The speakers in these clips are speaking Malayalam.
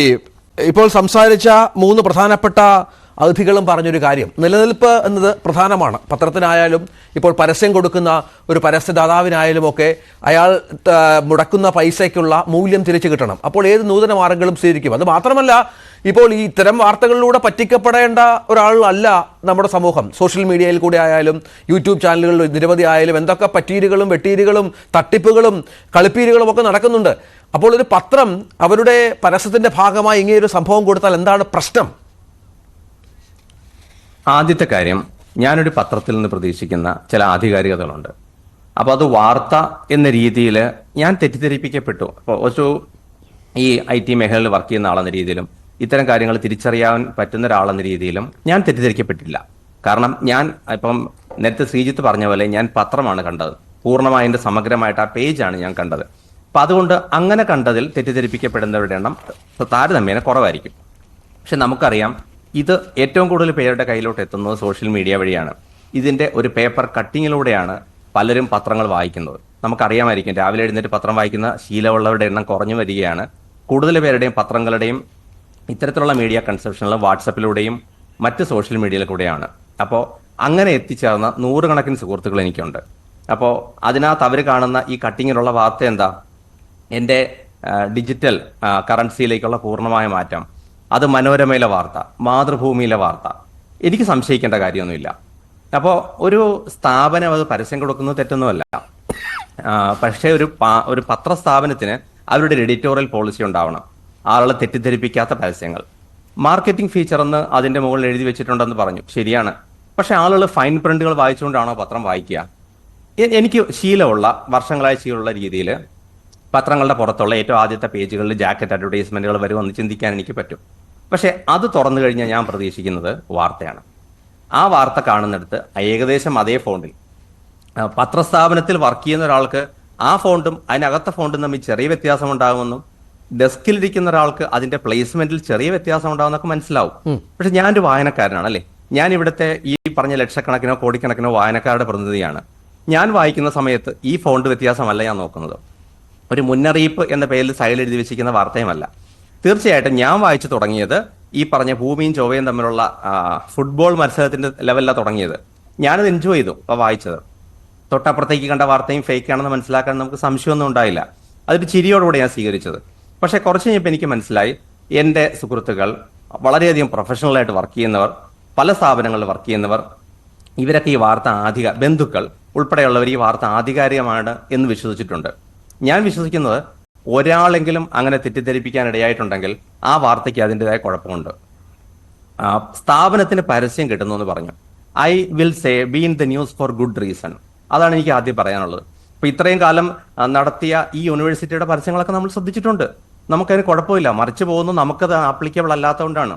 ഇപ്പോൾ സംസാരിച്ച മൂന്ന് പ്രധാനപ്പെട്ട അതിഥികളും പറഞ്ഞൊരു കാര്യം, നിലനിൽപ്പ് എന്നത് പ്രധാനമാണ്. പത്രത്തിനായാലും ഇപ്പോൾ പരസ്യം കൊടുക്കുന്ന ഒരു പരസ്യദാതാവിനായാലും ഒക്കെ അയാൾ മുടക്കുന്ന പൈസയ്ക്കുള്ള മൂല്യം തിരിച്ചു കിട്ടണം. അപ്പോൾ ഏത് നൂതന മാർഗങ്ങളും സ്വീകരിക്കും. അത് മാത്രമല്ല, ഇപ്പോൾ ഈ ഇത്തരം വാർത്തകളിലൂടെ പറ്റിക്കപ്പെടേണ്ട ഒരാളല്ല നമ്മുടെ സമൂഹം. സോഷ്യൽ മീഡിയയിൽ കൂടെ ആയാലും യൂട്യൂബ് ചാനലുകളിൽ നിരവധി ആയാലും എന്തൊക്കെ പറ്റീരുകളും വെട്ടീരുകളും തട്ടിപ്പുകളും കളിപ്പീരുകളും ഒക്കെ നടക്കുന്നുണ്ട്. അപ്പോൾ ഒരു പത്രം അവരുടെ പരസ്യത്തിൻ്റെ ഭാഗമായി ഇങ്ങനെയൊരു സംഭവം കൊടുത്താൽ എന്താണ് പ്രശ്നം? ആദ്യത്തെ കാര്യം, ഞാനൊരു പത്രത്തിൽ നിന്ന് പ്രതീക്ഷിക്കുന്ന ചില ആധികാരികതകളുണ്ട്. അപ്പോൾ അത് വാർത്ത എന്ന രീതിയിൽ ഞാൻ തെറ്റിദ്ധരിപ്പിക്കപ്പെട്ടു. അപ്പോൾ ഒരു ഈ IT മേഖലയിൽ വർക്ക് ചെയ്യുന്ന ആളെന്ന രീതിയിലും ഇത്തരം കാര്യങ്ങൾ തിരിച്ചറിയാൻ പറ്റുന്ന ഒരാളെന്ന രീതിയിലും ഞാൻ തെറ്റിദ്ധരിക്കപ്പെട്ടില്ല. കാരണം ഞാൻ ഇപ്പം നേരത്തെ ശ്രീജിത്ത് പറഞ്ഞ പോലെ ഞാൻ പത്രമാണ് കണ്ടത്, പൂർണ്ണമായി എൻ്റെ സമഗ്രമായിട്ട് ആ പേജാണ് ഞാൻ കണ്ടത്. അപ്പം അതുകൊണ്ട് അങ്ങനെ കണ്ടതിൽ തെറ്റിദ്ധരിപ്പിക്കപ്പെടുന്നവരുടെ എണ്ണം താരതമ്യേന കുറവായിരിക്കും. പക്ഷെ നമുക്കറിയാം, ഇത് ഏറ്റവും കൂടുതൽ പേരുടെ കയ്യിലോട്ട് എത്തുന്നത് സോഷ്യൽ മീഡിയ വഴിയാണ്. ഇതിൻ്റെ ഒരു പേപ്പർ കട്ടിങ്ങിലൂടെയാണ് പലരും പത്രങ്ങൾ വായിക്കുന്നത്. നമുക്കറിയാമായിരിക്കും, രാവിലെ എഴുന്നേറ്റ് പത്രം വായിക്കുന്ന ശീലമുള്ളവരുടെ എണ്ണം കുറഞ്ഞു വരികയാണ്. കൂടുതൽ പേരുടെയും പത്രങ്ങളുടെയും ഇത്തരത്തിലുള്ള മീഡിയ കൺസപ്ഷനുകൾ വാട്സപ്പിലൂടെയും മറ്റ് സോഷ്യൽ മീഡിയയിൽ കൂടെയാണ്. അപ്പോൾ അങ്ങനെ എത്തിച്ചേർന്ന നൂറുകണക്കിന് സുഹൃത്തുക്കൾ എനിക്കുണ്ട്. അപ്പോൾ അതിനകത്ത് അവർ കാണുന്ന ഈ കട്ടിങ്ങിലുള്ള വാർത്ത എന്താ? എൻ്റെ ഡിജിറ്റൽ കറൻസിയിലേക്കുള്ള പൂർണ്ണമായ മാറ്റം, അത് മനോരമയിലെ വാർത്ത, മാതൃഭൂമിയിലെ വാർത്ത. എനിക്ക് സംശയിക്കേണ്ട കാര്യമൊന്നുമില്ല. അപ്പോൾ ഒരു സ്ഥാപനം അത് പരസ്യം കൊടുക്കുന്നത് തെറ്റൊന്നുമല്ല. പക്ഷേ ഒരു പത്രസ്ഥാപനത്തിന് അവരുടെ എഡിറ്റോറിയൽ പോളിസി ഉണ്ടാവണം. ആളുകളെ തെറ്റിദ്ധരിപ്പിക്കാത്ത പരസ്യങ്ങൾ. മാർക്കറ്റിംഗ് ഫീച്ചർ എന്ന് അതിൻ്റെ മുകളിൽ എഴുതി വെച്ചിട്ടുണ്ടെന്ന് പറഞ്ഞു, ശരിയാണ്. പക്ഷെ ആളുകൾ ഫൈൻ പ്രിന്റുകൾ വായിച്ചുകൊണ്ടാണോ പത്രം വായിക്കുക? എനിക്ക് ശീലമുള്ള, വർഷങ്ങളായി ശീലമുള്ള രീതിയിൽ പത്രങ്ങളുടെ പുറത്തുള്ള ഏറ്റവും ആദ്യത്തെ പേജുകളിൽ ജാക്കറ്റ് അഡ്വർടൈസ്മെന്റുകൾ വരുമെന്ന് ചിന്തിക്കാൻ എനിക്ക് പറ്റും. പക്ഷെ അത് തുറന്നു കഴിഞ്ഞാൽ ഞാൻ പ്രതീക്ഷിക്കുന്നത് വാർത്തയാണ്. ആ വാർത്ത കാണുന്നിടത്ത് ഏകദേശം അതേ ഫോണ്ടിൽ പത്രസ്ഥാപനത്തിൽ വർക്ക് ചെയ്യുന്ന ഒരാൾക്ക് ആ ഫോണ്ടും അതിനകത്തെ ഫോണ്ടും തമ്മിൽ ചെറിയ വ്യത്യാസം ഉണ്ടാകുമെന്നും ഡെസ്കിലിരിക്കുന്ന ഒരാൾക്ക് അതിന്റെ പ്ലേസ്മെന്റിൽ ചെറിയ വ്യത്യാസം ഉണ്ടാകുമെന്നൊക്കെ മനസ്സിലാവും. പക്ഷെ ഞാനൊരു വായനക്കാരനാണ്, അല്ലേ? ഞാൻ ഇവിടുത്തെ ഈ പറഞ്ഞ ലക്ഷക്കണക്കിനോ കോടിക്കണക്കിനോ വായനക്കാരുടെ പ്രതിനിധിയാണ്. ഞാൻ വായിക്കുന്ന സമയത്ത് ഈ ഫോണ്ട് വ്യത്യാസമല്ല ഞാൻ നോക്കുന്നത്. ഒരു മുന്നറിയിപ്പ് എന്ന പേരിൽ സൈഡിൽ എഴുതി വെച്ചിരിക്കുന്ന വാർത്തയുമല്ല. തീർച്ചയായിട്ടും ഞാൻ വായിച്ചു തുടങ്ങിയത് ഈ പറഞ്ഞ ഭൂമിയും ചൊവ്വയും തമ്മിലുള്ള ഫുട്ബോൾ മത്സരത്തിന്റെ ലെവലിലാണ് തുടങ്ങിയത്. ഞാനത് എൻജോയ് ചെയ്തു അപ്പോൾ വായിച്ചത്. തൊട്ടപ്പുറത്തേക്ക് കണ്ട വാർത്തയും ഫേക്ക് ആണെന്ന് മനസ്സിലാക്കാൻ നമുക്ക് സംശയമൊന്നും ഉണ്ടായില്ല. അതൊരു ചിരിയോടുകൂടെ ഞാൻ സ്വീകരിച്ചത്. പക്ഷെ കുറച്ച് കഴിഞ്ഞപ്പോൾ എനിക്ക് മനസ്സിലായി, എൻ്റെ സുഹൃത്തുക്കൾ, വളരെയധികം പ്രൊഫഷണലായിട്ട് വർക്ക് ചെയ്യുന്നവർ, പല സ്ഥാപനങ്ങളിൽ വർക്ക് ചെയ്യുന്നവർ, ഇവരൊക്കെ ഈ വാർത്ത ബന്ധുക്കൾ ഉൾപ്പെടെയുള്ളവർ ഈ വാർത്ത ആധികാരികമാണ് എന്ന് വിശ്വസിച്ചിട്ടുണ്ട്. ഞാൻ വിശ്വസിക്കുന്നത് ഒരാളെങ്കിലും അങ്ങനെ തെറ്റിദ്ധരിപ്പിക്കാൻ ഇടയായിട്ടുണ്ടെങ്കിൽ ആ വാർത്തയ്ക്ക് അതിൻ്റെതായ കുഴപ്പമുണ്ട്. സ്ഥാപനത്തിന് പരസ്യം കിട്ടുന്നു എന്ന് പറഞ്ഞു. I will say be in the news for good reason. അതാണ് എനിക്ക് ആദ്യം പറയാനുള്ളത്. ഇപ്പൊ ഇത്രയും കാലം നടത്തിയ ഈ യൂണിവേഴ്സിറ്റിയുടെ പരസ്യങ്ങളൊക്കെ നമ്മൾ ശ്രദ്ധിച്ചിട്ടുണ്ട്. നമുക്കതിന് കുഴപ്പമില്ല. മറിച്ച് പോകുന്നു, നമുക്കത് ആപ്ലിക്കബിൾ അല്ലാത്തതുകൊണ്ടാണ്.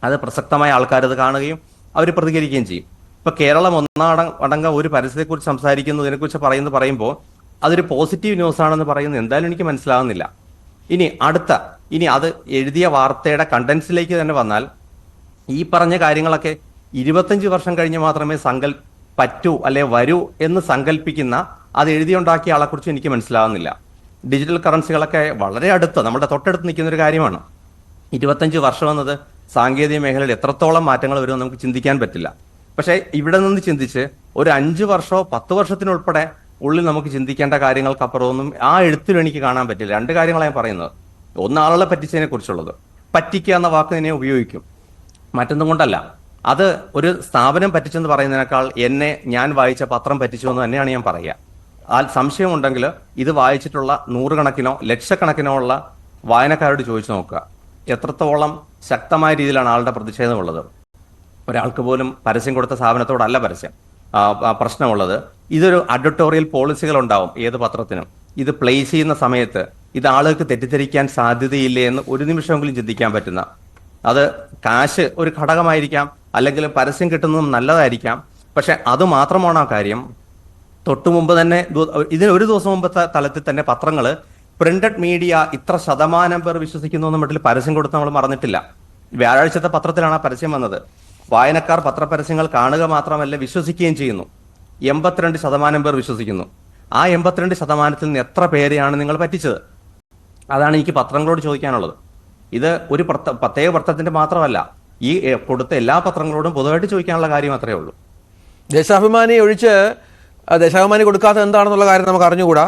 അത് പ്രസക്തമായ ആൾക്കാരത് കാണുകയും അവർ പ്രതികരിക്കുകയും ചെയ്യും. ഇപ്പൊ കേരളം ഒന്നടങ്കം ഒരു പരസ്യത്തെക്കുറിച്ച് സംസാരിക്കുന്നു, ഇതിനെക്കുറിച്ച് പറയുമ്പോൾ അതൊരു പോസിറ്റീവ് ന്യൂസ് ആണെന്ന് പറയുന്നത് എന്തായാലും എനിക്ക് മനസ്സിലാകുന്നില്ല. ഇനി അത് എഴുതിയ വാർത്തയുടെ കണ്ടന്റ്സിലേക്ക് തന്നെ വന്നാൽ, ഈ പറഞ്ഞ കാര്യങ്ങളൊക്കെ 25 വർഷം കഴിഞ്ഞ് മാത്രമേ പറ്റൂ അല്ലെ വരൂ എന്ന് സങ്കല്പിക്കുന്ന, അത് എഴുതിയുണ്ടാക്കിയ ആളെക്കുറിച്ച് എനിക്ക് മനസ്സിലാകുന്നില്ല. ഡിജിറ്റൽ കറൻസികളൊക്കെ വളരെ നമ്മുടെ തൊട്ടടുത്ത് നിൽക്കുന്ന ഒരു കാര്യമാണ്. 25 വർഷം എന്നത് സാങ്കേതിക മേഖലയിൽ എത്രത്തോളം മാറ്റങ്ങൾ വരുമെന്ന് നമുക്ക് ചിന്തിക്കാൻ പറ്റില്ല. പക്ഷേ ഇവിടെ നിന്ന് ചിന്തിച്ച് ഒരു 5 വർഷമോ 10 വർഷത്തിനുൾപ്പെടെ ഉള്ളിൽ നമുക്ക് ചിന്തിക്കേണ്ട കാര്യങ്ങൾക്കപ്പുറമൊന്നും ആ എഴുത്തിലും എനിക്ക് കാണാൻ പറ്റില്ല. 2 കാര്യങ്ങളാണ് ഞാൻ പറയുന്നത്. ഒന്ന്, ആളുകളെ പറ്റിച്ചതിനെ കുറിച്ചുള്ളത്. പറ്റിക്കുക എന്ന വാക്ക് തന്നെ ഉപയോഗിക്കും, മറ്റൊന്നും കൊണ്ടല്ല. അത് ഒരു സ്ഥാപനം പറ്റിച്ചെന്ന് പറയുന്നതിനേക്കാൾ ഞാൻ വായിച്ച പത്രം പറ്റിച്ചു എന്ന് തന്നെയാണ് ഞാൻ പറയുക. ആ സംശയമുണ്ടെങ്കിൽ ഇത് വായിച്ചിട്ടുള്ള നൂറുകണക്കിനോ ലക്ഷക്കണക്കിനോ ഉള്ള വായനക്കാരോട് ചോദിച്ചു നോക്കുക, എത്രത്തോളം ശക്തമായ രീതിയിലാണ് ആളുടെ പ്രതിഷേധമുള്ളത്. ഒരാൾക്ക് പോലും പരസ്യം കൊടുത്ത സ്ഥാപനത്തോടല്ല പ്രശ്നമുള്ളത്. ഇതൊരു അഡ്വർട്ടോറിയൽ പോളിസികൾ ഉണ്ടാവും ഏത് പത്രത്തിനും. ഇത് പ്ലേസ് ചെയ്യുന്ന സമയത്ത് ഇത് ആളുകൾക്ക് തെറ്റിദ്ധരിക്കാൻ സാധ്യതയില്ലേ എന്ന് ഒരു നിമിഷമെങ്കിലും ചിന്തിക്കാൻ പറ്റുന്ന, അത് കാശ് ഒരു ഘടകമായിരിക്കാം, അല്ലെങ്കിൽ പരസ്യം കിട്ടുന്നതും നല്ലതായിരിക്കാം. പക്ഷെ അത് മാത്രമാണ് ആ കാര്യം. തൊട്ടു മുമ്പ് തന്നെ, ഇതിന് ഒരു ദിവസം മുമ്പത്തെ തലത്തിൽ തന്നെ പത്രങ്ങൾ പ്രിന്റഡ് മീഡിയ ഇത്ര ശതമാനം പേർ വിശ്വസിക്കുന്നു എന്ന മട്ടിൽ പരസ്യം കൊടുത്ത് നമ്മൾ മറന്നിട്ടില്ല. വ്യാഴാഴ്ചത്തെ പത്രത്തിലാണ് ആ പരസ്യം വന്നത്. വായനക്കാർ പത്രപരസ്യങ്ങൾ കാണുക മാത്രമല്ല വിശ്വസിക്കുകയും ചെയ്യുന്നു. 82% പേർ വിശ്വസിക്കുന്നു. ആ 82% നിന്ന് എത്ര പേരെയാണ് നിങ്ങൾ പറ്റിച്ചത്? അതാണ് എനിക്ക് പത്രങ്ങളോട് ചോദിക്കാനുള്ളത്. ഇത് ഒരു പ്രത്യേക പത്രത്തിന്റെ മാത്രമല്ല, ഈ കൊടുത്ത എല്ലാ പത്രങ്ങളോടും പൊതുവായിട്ട് ചോദിക്കാനുള്ള കാര്യം അത്രേ ഉള്ളൂ. ദേശാഭിമാനി ഒഴിച്ച് ദേശാഭിമാനി കൊടുക്കാത്ത എന്താണെന്നുള്ള കാര്യം നമുക്ക് അറിഞ്ഞുകൂടാ.